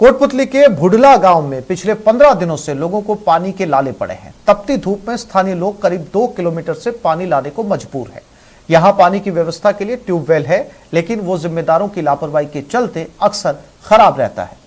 कोटपुतली के भुडला गांव में पिछले 15 दिनों से लोगों को पानी के लाले पड़े हैं। तपती धूप में स्थानीय लोग करीब 2 किलोमीटर से पानी लाने को मजबूर है। यहां पानी की व्यवस्था के लिए ट्यूबवेल है, लेकिन वो जिम्मेदारों की लापरवाही के चलते अक्सर खराब रहता है।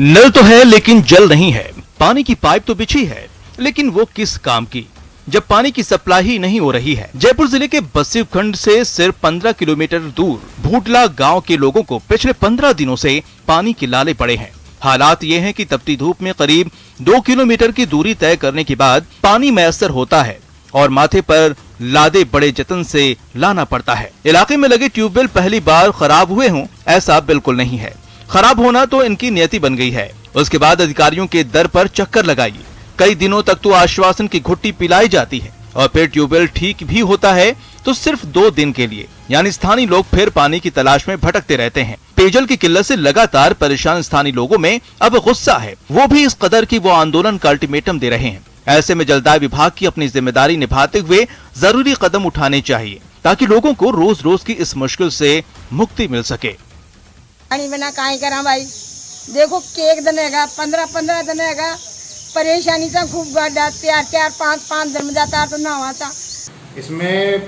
नल तो है लेकिन जल नहीं है। पानी की पाइप तो बिछी है, लेकिन वो किस काम की जब पानी की सप्लाई ही नहीं हो रही है। जयपुर जिले के बस्सी खंड से सिर्फ 15 किलोमीटर दूर भूटला गांव के लोगों को पिछले 15 दिनों से पानी के लाले पड़े हैं। हालात ये हैं कि तपती धूप में करीब 2 किलोमीटर की दूरी तय करने के बाद पानी मैसर होता है और माथे पर लादे बड़े जतन से लाना पड़ता है। इलाके में लगे ट्यूबवेल पहली बार खराब हुए हों, ऐसा बिल्कुल नहीं है। खराब होना तो इनकी नियति बन गई है। उसके बाद अधिकारियों के दर पर चक्कर लगाइए। कई दिनों तक तो आश्वासन की घुट्टी पिलाई जाती है और फिर ट्यूबवेल ठीक भी होता है तो सिर्फ 2 दिन के लिए, यानी स्थानीय लोग फिर पानी की तलाश में भटकते रहते हैं। पेयजल की किल्लत से लगातार परेशान स्थानीय लोगों में अब गुस्सा है, वो भी इस कदर की वो आंदोलन का अल्टीमेटम दे रहे हैं। ऐसे में जलदाय विभाग की अपनी जिम्मेदारी निभाते हुए जरूरी कदम उठाने चाहिए ताकि लोगों को रोज रोज की इस मुश्किल से मुक्ति मिल सके। पानी बिना काहे करा भाई, देखो कि एक दिन है 15 दिन है परेशानी से खूब गाड़ा 4-5 दिन में जाता तो ना आता। इसमें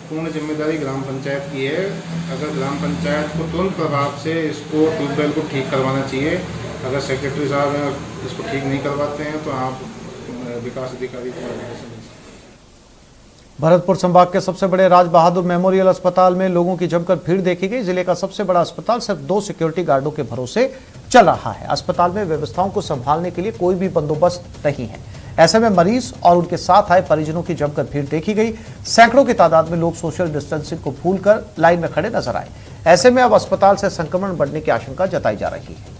पूर्ण जिम्मेदारी ग्राम पंचायत की है। अगर ग्राम पंचायत को तुरंत प्रभाव से इसको ट्यूबवेल को ठीक करवाना चाहिए। अगर सेक्रेटरी साहब हैं इसको ठीक नहीं करवाते हैं तो आप विकास अधिकारी को। भरतपुर संभाग के सबसे बड़े राज बहादुर मेमोरियल अस्पताल में लोगों की जमकर भीड़ देखी गई। जिले का सबसे बड़ा अस्पताल सिर्फ 2 सिक्योरिटी गार्डों के भरोसे चल रहा है। अस्पताल में व्यवस्थाओं को संभालने के लिए कोई भी बंदोबस्त नहीं है। ऐसे में मरीज और उनके साथ आए परिजनों की जमकर भीड़ देखी गई। सैकड़ों की तादाद में लोग सोशल डिस्टेंसिंग को भूलकर लाइन में खड़े नजर आए। ऐसे में अब अस्पताल से संक्रमण बढ़ने की आशंका जताई जा रही है।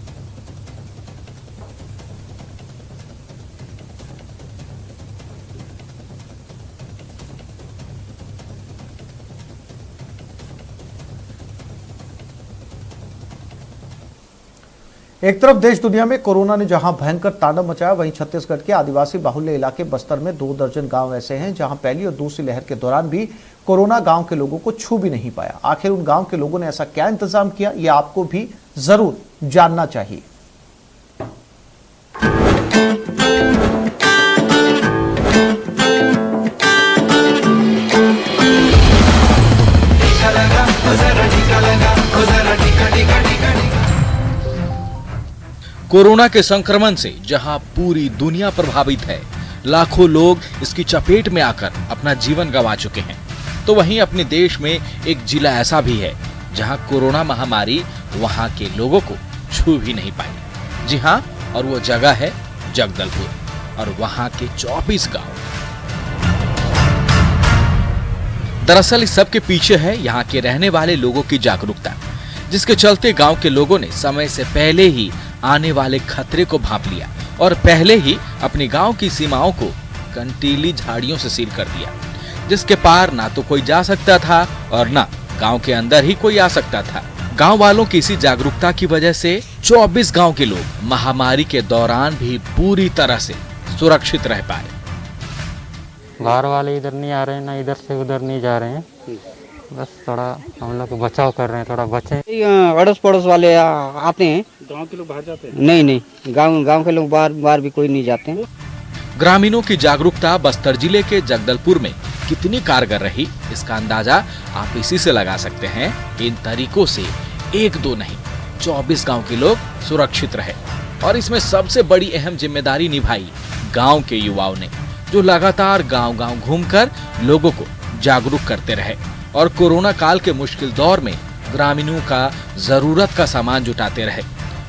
एक तरफ देश दुनिया में कोरोना ने जहां भयंकर तांडव मचाया, वहीं छत्तीसगढ़ के आदिवासी बाहुल्य इलाके बस्तर में 2 दर्जन गांव ऐसे हैं जहां पहली और दूसरी लहर के दौरान भी कोरोना गांव के लोगों को छू भी नहीं पाया। आखिर उन गांव के लोगों ने ऐसा क्या इंतजाम किया, ये आपको भी जरूर जानना चाहिए। कोरोना के संक्रमण से जहां पूरी दुनिया प्रभावित है, लाखों लोग इसकी चपेट में आकर अपना जीवन गंवा चुके हैं, तो वहीं अपने देश में एक जिला ऐसा भी है जहां कोरोना महामारी वहां के लोगों को छू भी नहीं पाई। जी हां, और वो जगह है जगदलपुर और वहां के 24 गांव। दरअसल इस सब के पीछे है यहाँ के रहने वाले लोगों की जागरूकता, जिसके चलते गांव के लोगों ने समय से पहले ही आने वाले खतरे को भांप लिया और पहले ही अपने गांव की सीमाओं को कंटीली झाड़ियों से सील कर दिया, जिसके पार ना तो कोई जा सकता था और ना गांव के अंदर ही कोई आ सकता था। गांव वालों की इसी जागरूकता की वजह से 24 गांव के लोग महामारी के दौरान भी पूरी तरह से सुरक्षित रह पाए। बाहर वाले इधर नहीं आ रहे हैं, ना इधर से उधर नहीं जा रहे हैं, बस थोड़ा हम लोग बचाव कर रहे हैं, थोड़ा बचे। अड़ोस पड़ोस वाले आते हैं, गांव के लोग बाहर जाते हैं? नहीं, गांव के लोग बाहर भी कोई नहीं जाते हैं। ग्रामीणों की जागरूकता बस्तर जिले के जगदलपुर में कितनी कारगर रही, इसका अंदाजा आप इसी से लगा सकते हैं। इन तरीकों से 1-2 नहीं 24 गांव के लोग सुरक्षित रहे और इसमें सबसे बड़ी अहम जिम्मेदारी निभाई गांव के युवाओं ने, जो लगातार गांव-गांव घूमकर लोगों को जागरूक करते रहे और कोरोना काल के मुश्किल दौर में ग्रामीणों का जरूरत का सामान जुटाते रहे।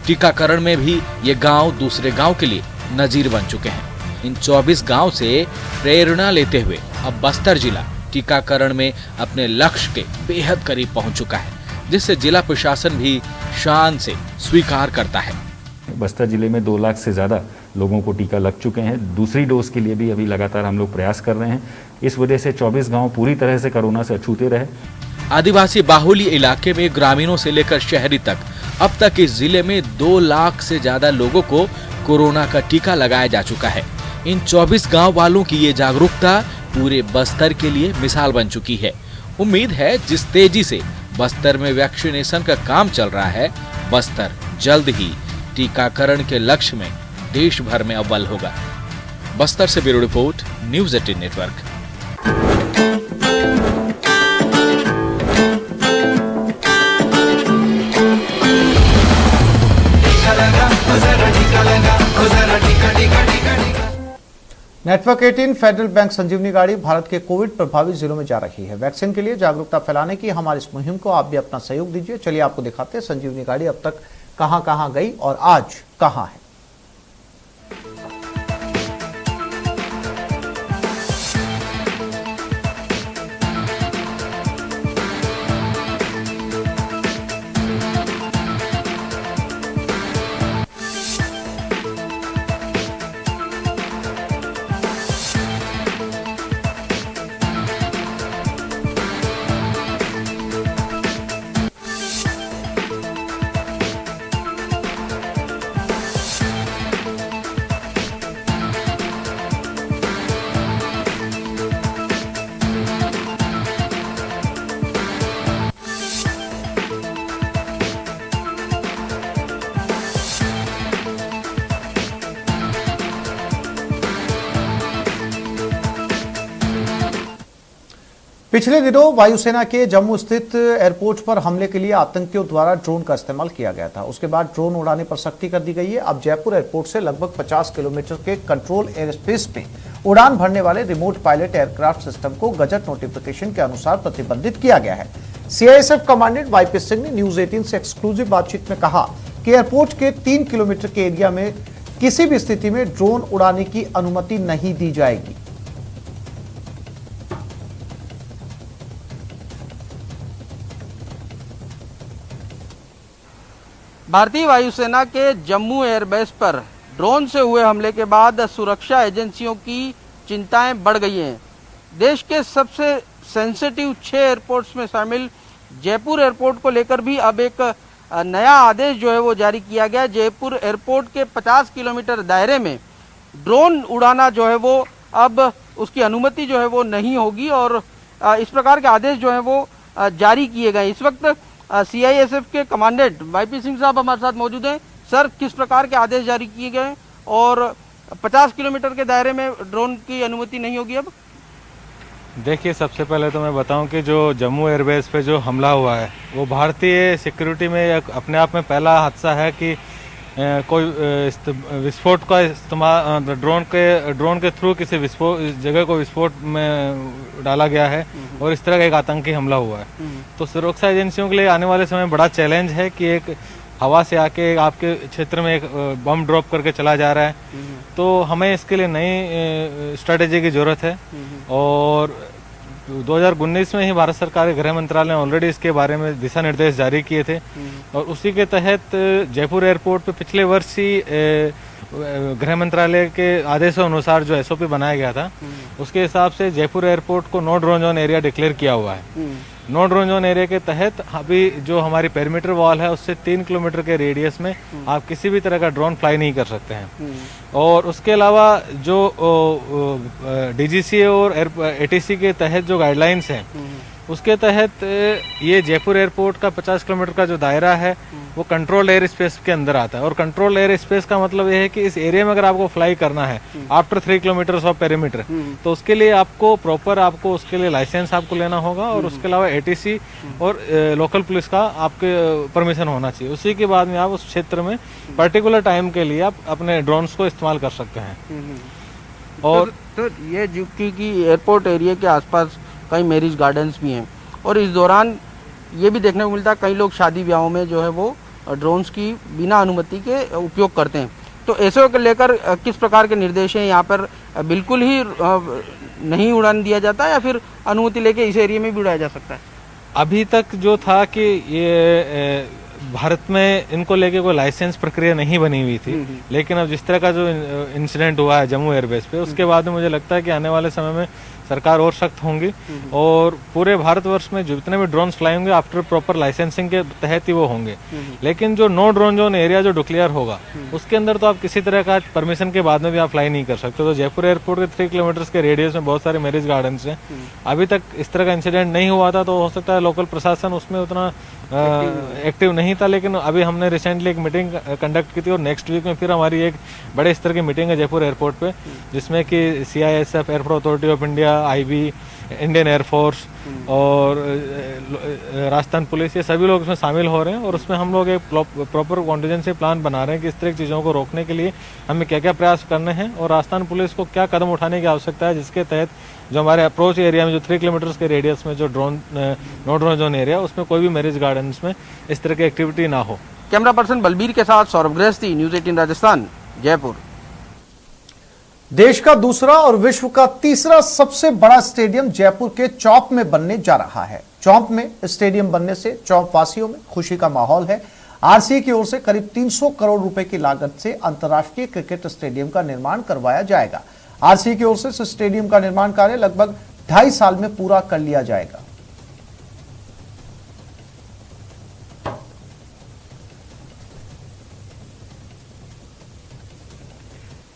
टीकाकरण में भी ये गांव दूसरे गांव के लिए नजीर बन चुके हैं। इन 24 गांव से प्रेरणा लेते हुए अब बस्तर जिला टीकाकरण में अपने लक्ष्य के बेहद करीब पहुंच चुका है, जिससे जिला प्रशासन भी शान से स्वीकार करता है। बस्तर जिले में 2 लाख से ज्यादा लोगों को टीका लग चुके हैं। दूसरी डोज के लिए भी अभी लगातार हम लोग प्रयास कर रहे हैं। इस वजह से 24 गांव पूरी तरह से कोरोना से अछूते रहे। आदिवासी बाहुल्य इलाके में ग्रामीणों से लेकर शहरी तक अब तक इस जिले में 2 लाख से ज्यादा लोगों को कोरोना का टीका लगाया जा चुका है। इन 24 गांव वालों की ये जागरूकता पूरे बस्तर के लिए मिसाल बन चुकी है। उम्मीद है जिस तेजी से बस्तर में वैक्सीनेशन का काम चल रहा है, बस्तर जल्द ही टीकाकरण के लक्ष्य में देश भर में अव्वल होगा। बस्तर से bureau report, News 18 Network. Network 18 Federal Bank Sanjeevani गाड़ी भारत के कोविड प्रभावित जिलों में जा रही है। वैक्सीन के लिए जागरूकता फैलाने की हमारी इस मुहिम को आप भी अपना सहयोग दीजिए। चलिए आपको दिखाते हैं संजीवनी गाड़ी अब तक कहां गई और आज कहां है। पिछले दिनों वायुसेना के जम्मू स्थित एयरपोर्ट पर हमले के लिए आतंकियों द्वारा ड्रोन का इस्तेमाल किया गया था। उसके बाद ड्रोन उड़ाने पर सख्ती कर दी गई है। अब जयपुर एयरपोर्ट से लगभग 50 किलोमीटर के कंट्रोल एयर स्पेस में उड़ान भरने वाले रिमोट पायलट एयरक्राफ्ट सिस्टम को गजट नोटिफिकेशन के अनुसार प्रतिबंधित किया गया है। सीआईएसएफ कमांडेंट वाईपी सिंह ने न्यूज 18 से एक्सक्लूसिव बातचीत में कहा कि एयरपोर्ट के 3 किलोमीटर के एरिया में किसी भी स्थिति में ड्रोन उड़ाने की अनुमति नहीं दी जाएगी। भारतीय वायुसेना के जम्मू एयरबेस पर ड्रोन से हुए हमले के बाद सुरक्षा एजेंसियों की चिंताएं बढ़ गई हैं। देश के सबसे सेंसिटिव 6 एयरपोर्ट्स में शामिल जयपुर एयरपोर्ट को लेकर भी अब एक नया आदेश जो है वो जारी किया गया। जयपुर एयरपोर्ट के 50 किलोमीटर दायरे में ड्रोन उड़ाना जो है वो अब उसकी अनुमति जो है वो नहीं होगी और इस प्रकार के आदेश जो है वो जारी किए गए। इस वक्त सीआईएसएफ के कमांडेंट वाईपी सिंह साहब हमारे साथ मौजूद हैं। सर, किस प्रकार के आदेश जारी किए गए और 50 किलोमीटर के दायरे में ड्रोन की अनुमति नहीं होगी अब? देखिए, सबसे पहले तो मैं बताऊं कि जो जम्मू एयरबेस पे जो हमला हुआ है वो भारतीय सिक्योरिटी में अपने आप में पहला हादसा है कि कोई विस्फोट का इस्तेमाल ड्रोन के थ्रू किसी जगह को विस्फोट में डाला गया है और इस तरह का एक आतंकी हमला हुआ है। तो सुरक्षा एजेंसियों के लिए आने वाले समय में बड़ा चैलेंज है कि एक हवा से आके आपके क्षेत्र में एक बम ड्रॉप करके चला जा रहा है। तो हमें इसके लिए नई स्ट्रेटेजी की जरूरत है और 2019 में ही भारत सरकार के गृह मंत्रालय ने ऑलरेडी इसके बारे में दिशा निर्देश जारी किए थे और उसी के तहत जयपुर एयरपोर्ट पे पिछले वर्ष ही गृह मंत्रालय के आदेशों अनुसार जो एसओपी बनाया गया था उसके हिसाब से जयपुर एयरपोर्ट को no drone zone area declare किया हुआ है। नो ड्रोन जोन एरिया के तहत अभी जो हमारी पेरीमीटर वॉल है उससे 3 किलोमीटर के रेडियस में आप किसी भी तरह का ड्रोन फ्लाई नहीं कर सकते हैं। और उसके अलावा जो डीजीसीए और एटीसी के तहत जो गाइडलाइंस हैं उसके तहत ये जयपुर एयरपोर्ट का 50 किलोमीटर का जो दायरा है वो कंट्रोल एयर स्पेस के अंदर आता है। और कंट्रोल एयर स्पेस का मतलब ये है कि इस एरिया में अगर आपको फ्लाई करना है आफ्टर 3 किलोमीटर ऑफ पेरीमीटर तो उसके लिए आपको प्रॉपर उसके लिए लाइसेंस आपको लेना होगा और उसके अलावा एटीसी और लोकल पुलिस का आपके परमिशन होना चाहिए। उसी के बाद में आप उस क्षेत्र में पर्टिकुलर टाइम के लिए आप अपने ड्रोन्स को इस्तेमाल कर सकते हैं। और तो ये क्योंकि एयरपोर्ट एरिया के आसपास कई मैरिज गार्डन्स भी हैं और इस दौरान ये भी देखने को मिलता है कई लोग शादी ब्याहों में जो है वो ड्रोन्स की बिना अनुमति के उपयोग करते हैं। तो ऐसे को लेकर किस प्रकार के निर्देश हैं? यहाँ पर बिल्कुल ही नहीं उड़ान दिया जाता या फिर अनुमति लेके इस एरिया में भी उड़ाया जा सकता है? अभी तक जो था कि ये भारत में इनको लेके कोई लाइसेंस प्रक्रिया नहीं बनी हुई थी, लेकिन अब जिस तरह का जो इंसिडेंट हुआ है जम्मू एयरबेस पे उसके बाद में मुझे लगता है कि आने वाले समय में सरकार और सख्त होंगी और पूरे भारतवर्ष में जितने भी ड्रोन फ्लाई होंगे आफ्टर प्रॉपर लाइसेंसिंग के तहत ही वो होंगे। लेकिन जो नो ड्रोन जोन एरिया जो डिक्लेयर होगा उसके अंदर तो आप किसी तरह का परमिशन के बाद में भी आप फ्लाई नहीं कर सकते। तो जयपुर एयरपोर्ट के 3 किलोमीटर के रेडियस में बहुत सारे मैरिज गार्डन्स हैं। अभी तक इस तरह का इंसिडेंट नहीं हुआ था तो हो सकता है लोकल प्रशासन उसमें उतना एक्टिव नहीं था, लेकिन अभी हमने रिसेंटली एक मीटिंग कंडक्ट की थी और नेक्स्ट वीक में फिर हमारी एक बड़े स्तर की मीटिंग है जयपुर एयरपोर्ट पे, जिसमें कि CISF, airport authority of India, IB, Indian air force और राजस्थान पुलिस, ये सभी लोग इसमें शामिल हो रहे हैं और उसमें हम लोग एक प्रॉपर कॉन्टीजेंसी प्लान बना रहे हैं कि इस तरह की चीज़ों को रोकने के लिए हमें क्या क्या प्रयास करने हैं और राजस्थान पुलिस को क्या कदम उठाने की आवश्यकता है, जिसके तहत जो हमारे अप्रोच एरिया में जो 3 किलोमीटर के रेडियस में जो नो ड्रोन जोन एरिया, उसमें कोई भी मैरिज गार्डन्स में इस तरह की एक्टिविटी ना हो। कैमरा पर्सन बलबीर के साथ सौरभ गृहस्थी, न्यूज 18 राजस्थान, जयपुर। देश का दूसरा और विश्व का तीसरा सबसे बड़ा स्टेडियम जयपुर के चौक में बनने जा रहा है। चौक में स्टेडियम बनने से चौक वासियों में खुशी का माहौल है। RCA की ओर से करीब 300 करोड़ रुपए की लागत से अंतर्राष्ट्रीय क्रिकेट स्टेडियम का निर्माण करवाया जाएगा। RCA की ओर से इस स्टेडियम का निर्माण कार्य लगभग 2.5 साल में पूरा कर लिया जाएगा।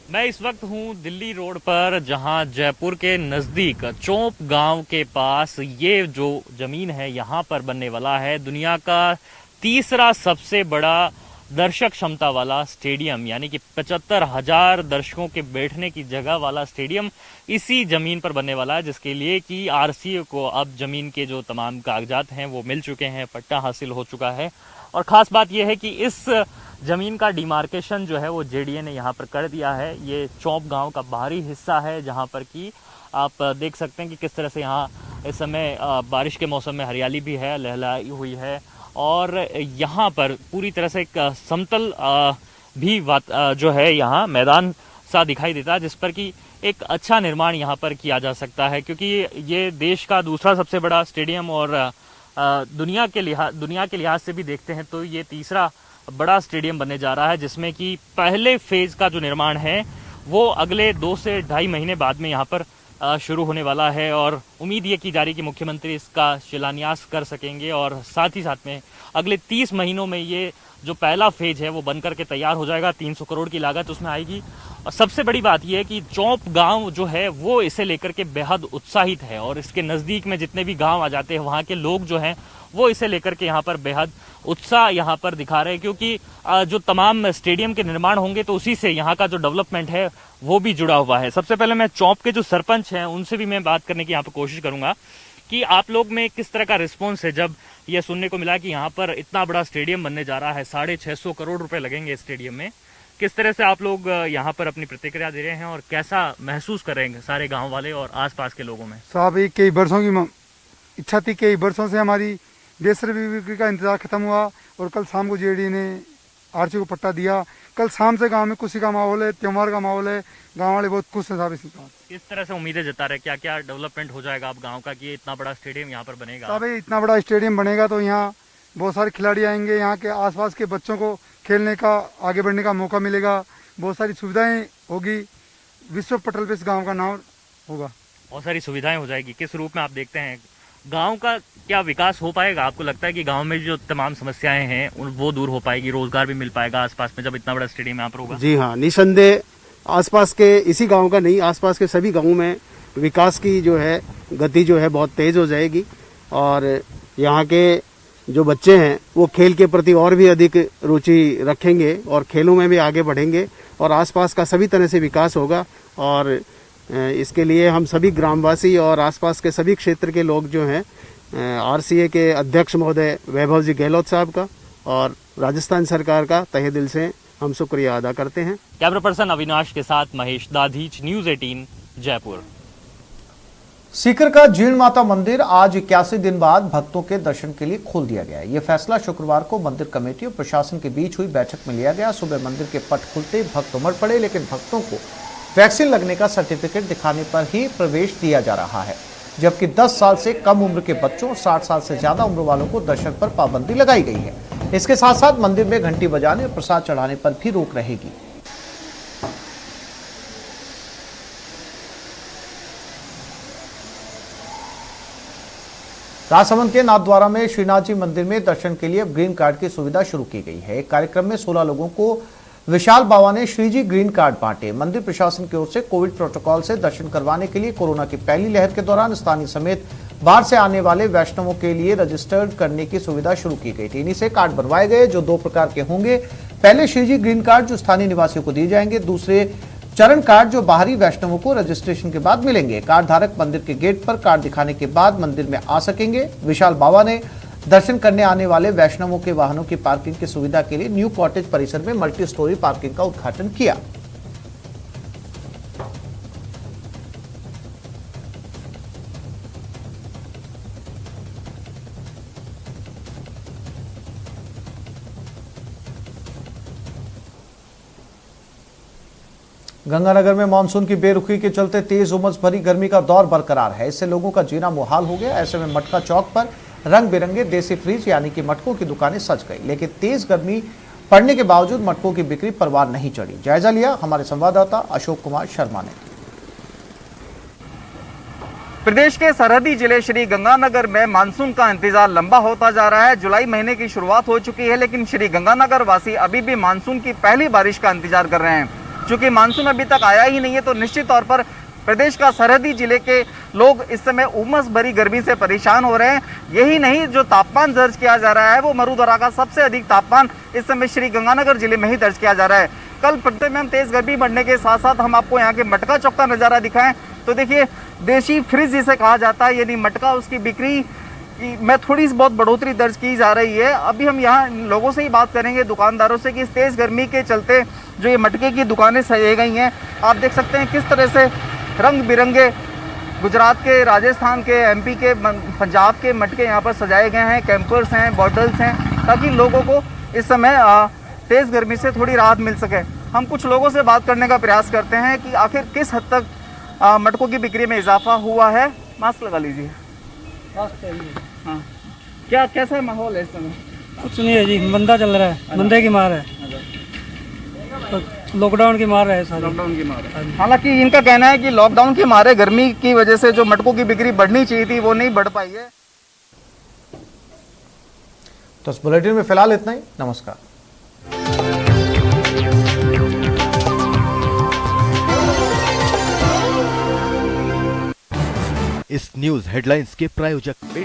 मैं इस वक्त हूं दिल्ली रोड पर, जहां जयपुर के नजदीक चौप गांव के पास ये जो जमीन है यहां पर बनने वाला है दुनिया का तीसरा सबसे बड़ा दर्शक क्षमता वाला स्टेडियम, यानी कि 75,000 दर्शकों के बैठने की जगह वाला स्टेडियम इसी जमीन पर बनने वाला है, जिसके लिए कि RCA को अब जमीन के जो तमाम कागजात हैं वो मिल चुके हैं, पट्टा हासिल हो चुका है। और ख़ास बात यह है कि इस ज़मीन का डिमार्केशन जो है वो JDA ने यहाँ पर कर दिया है। ये चौप गांव का बाहरी हिस्सा है, जहाँ पर कि आप देख सकते हैं कि किस तरह से यहाँ इस समय बारिश के मौसम में हरियाली भी है, लहलाई हुई है और यहाँ पर पूरी तरह से एक समतल भी जो है यहाँ मैदान सा दिखाई देता है, जिस पर कि एक अच्छा निर्माण यहाँ पर किया जा सकता है, क्योंकि ये देश का दूसरा सबसे बड़ा स्टेडियम और दुनिया के लिहाज से भी देखते हैं तो ये तीसरा बड़ा स्टेडियम बनने जा रहा है, जिसमें कि पहले फेज का जो निर्माण है वो अगले 2 से 2.5 महीने बाद में यहाँ पर शुरू होने वाला है। और उम्मीद ये की जा रही कि मुख्यमंत्री इसका शिलान्यास कर सकेंगे और साथ ही साथ में अगले 30 महीनों में ये जो पहला फेज है वो बनकर के तैयार हो जाएगा। 300 करोड़ की लागत उसमें आएगी। और सबसे बड़ी बात यह है कि चौप गांव जो है वो इसे लेकर के बेहद उत्साहित है और इसके नज़दीक में जितने भी गांव आ जाते हैं वहाँ के लोग जो हैं वो इसे लेकर के यहाँ पर बेहद उत्साह यहाँ पर दिखा रहे हैं, क्योंकि जो तमाम स्टेडियम के निर्माण होंगे तो उसी से यहाँ का जो डेवलपमेंट है वो भी जुड़ा हुआ है। सबसे पहले मैं चौप के जो सरपंच हैं उनसे भी मैं बात करने की यहाँ पर कोशिश करूंगा कि आप लोग में किस तरह का रिस्पॉन्स है जब यह सुनने को मिला कि यहाँ पर इतना बड़ा स्टेडियम बनने जा रहा है, 650 करोड़ रुपए लगेंगे स्टेडियम में। किस तरह से आप लोग यहाँ पर अपनी प्रतिक्रिया दे रहे हैं और कैसा महसूस करेंगे सारे गांव वाले और आसपास के लोगों में? साहब, ये कई वर्षों की इच्छा थी, कई वर्षों से हमारी बेसर बिक्री का इंतजार खत्म हुआ और कल शाम को JDA ने RCA को पट्टा दिया। कल शाम से गांव में खुशी का माहौल है, त्योहार का माहौल है, गांव वाले बहुत खुश हैं साहब। इस बात किस तरह से उम्मीदें जता रहे, क्या क्या डेवलपमेंट हो जाएगा आप गाँव का कि इतना बड़ा स्टेडियम यहाँ पर बनेगा? साहब, इतना बड़ा स्टेडियम बनेगा तो यहाँ बहुत सारे खिलाड़ी आएंगे, यहाँ के आसपास के बच्चों को खेलने का, आगे बढ़ने का मौका मिलेगा, बहुत सारी सुविधाएं होगी, विश्व पटल पे इस गांव का नाम होगा। बहुत सारी सुविधाएं हो जाएगी। किस रूप में आप देखते हैं गांव का क्या विकास हो पाएगा? आपको लगता है कि गांव में जो तमाम समस्याएं हैं वो दूर हो पाएगी, रोजगार भी मिल पाएगा आसपास में जब इतना बड़ा स्टेडियम यहाँ पर होगा? जी हाँ, निसंदेह आसपास के, इसी गाँव का नहीं, आसपास के सभी गाँवों में विकास की जो है गति जो है बहुत तेज हो जाएगी और यहाँ के जो बच्चे हैं वो खेल के प्रति और भी अधिक रुचि रखेंगे और खेलों में भी आगे बढ़ेंगे और आसपास का सभी तरह से विकास होगा। और इसके लिए हम सभी ग्रामवासी और आसपास के सभी क्षेत्र के लोग जो हैं RCA के अध्यक्ष महोदय वैभव जी गहलोत साहब का और राजस्थान सरकार का तहे दिल से हम शुक्रिया अदा करते हैं। कैमरा पर्सन अविनाश के साथ महेश दाधीच, न्यूज 18 जयपुर। सीकर का जीर्ण माता मंदिर आज 81 दिन बाद भक्तों के दर्शन के लिए खोल दिया गया। यह फैसला शुक्रवार को मंदिर कमेटी और प्रशासन के बीच हुई बैठक में लिया गया। सुबह मंदिर के पट खुलते भक्त उमड़ पड़े, लेकिन भक्तों को वैक्सीन लगने का सर्टिफिकेट दिखाने पर ही प्रवेश दिया जा रहा है, जबकि 10 साल से कम उम्र के बच्चों और 60 साल से ज्यादा उम्र वालों को दर्शन पर पाबंदी लगाई गई है। इसके साथ साथ मंदिर में घंटी बजाने और प्रसाद चढ़ाने पर भी रोक रहेगी। राजसमंद के नाथद्वारा में श्रीनाथ जी मंदिर में दर्शन के लिए ग्रीन कार्ड की सुविधा शुरू की गई है। एक कार्यक्रम में 16 लोगों को विशाल बाबा ने श्रीजी ग्रीन कार्ड बांटे। मंदिर प्रशासन की ओर से कोविड प्रोटोकॉल से दर्शन करवाने के लिए कोरोना की पहली लहर के दौरान स्थानीय समेत बाहर से आने वाले वैष्णवों के लिए रजिस्टर्ड करने की सुविधा शुरू की गई थी। इन्हीं से कार्ड बनवाए गए जो 2 प्रकार के होंगे। पहले श्रीजी ग्रीन कार्ड जो स्थानीय निवासियों को दिए जाएंगे, दूसरे चरण कार्ड जो बाहरी वैष्णवों को रजिस्ट्रेशन के बाद मिलेंगे। कार्ड धारक मंदिर के गेट पर कार्ड दिखाने के बाद मंदिर में आ सकेंगे। विशाल बाबा ने दर्शन करने आने वाले वैष्णवों के वाहनों की पार्किंग की सुविधा के लिए न्यू कॉटेज परिसर में मल्टी स्टोरी पार्किंग का उद्घाटन किया। गंगानगर में मानसून की बेरुखी के चलते तेज उमस भरी गर्मी का दौर बरकरार है। इससे लोगों का जीना मुहाल हो गया। ऐसे में मटका चौक पर रंग बिरंगे देसी फ्रिज यानी कि मटकों की दुकानें सज गई, लेकिन तेज गर्मी पड़ने के बावजूद मटकों की बिक्री परवान नहीं चढ़ी। जायजा लिया हमारे संवाददाता अशोक कुमार शर्मा ने। प्रदेश के सरहदी जिले श्री गंगानगर में मानसून का इंतजार लंबा होता जा रहा है। जुलाई महीने की शुरुआत हो चुकी है, लेकिन श्री गंगानगर वासी अभी भी मानसून की पहली बारिश का इंतजार कर रहे हैं। चूंकि मानसून अभी तक आया ही नहीं है, तो निश्चित तौर पर प्रदेश का सरहदी जिले के लोग इस समय उमस भरी गर्मी से परेशान हो रहे हैं। यही नहीं, जो तापमान दर्ज किया जा रहा है वो मरुधरा का सबसे अधिक तापमान इस समय श्री गंगानगर जिले में ही दर्ज किया जा रहा है। कल प्रदेश में हम तेज गर्मी बढ़ने के साथ साथ हम आपको यहाँ के मटका चौक का नज़ारा दिखाएं तो देखिए, देशी फ्रिज जिसे कहा जाता है यानी मटका, उसकी बिक्री में थोड़ी बहुत बढ़ोतरी दर्ज की जा रही है। अभी हम यहाँ लोगों से ही बात करेंगे, दुकानदारों से, कि इस तेज गर्मी के चलते जो ये मटके की दुकानें सजाई गई हैं, आप देख सकते हैं किस तरह से रंग बिरंगे गुजरात के, राजस्थान के, एमपी के, पंजाब के मटके यहाँ पर सजाए गए हैं। कैंपर्स हैं, बॉटल्स हैं, ताकि लोगों को इस समय तेज़ गर्मी से थोड़ी राहत मिल सके। हम कुछ लोगों से बात करने का प्रयास करते हैं कि आखिर किस हद तक मटकों की बिक्री में इजाफा हुआ है। मास्क लगा लीजिए। हाँ, क्या कैसा माहौल है इस समय? कुछ नहीं है जी, मंदा चल रहा है, मंदे की मार है, तो लॉकडाउन की मार है सारी। लॉकडाउन की मार है। हालांकि इनका कहना है कि लॉकडाउन के मारे, गर्मी की वजह से जो मटकों की बिक्री बढ़नी चाहिए थी वो नहीं बढ़ पाई है। तो इस बुलेटिन में फिलहाल इतना ही। नमस्कार। इस न्यूज हेडलाइंस के प्रायोजक बिट्स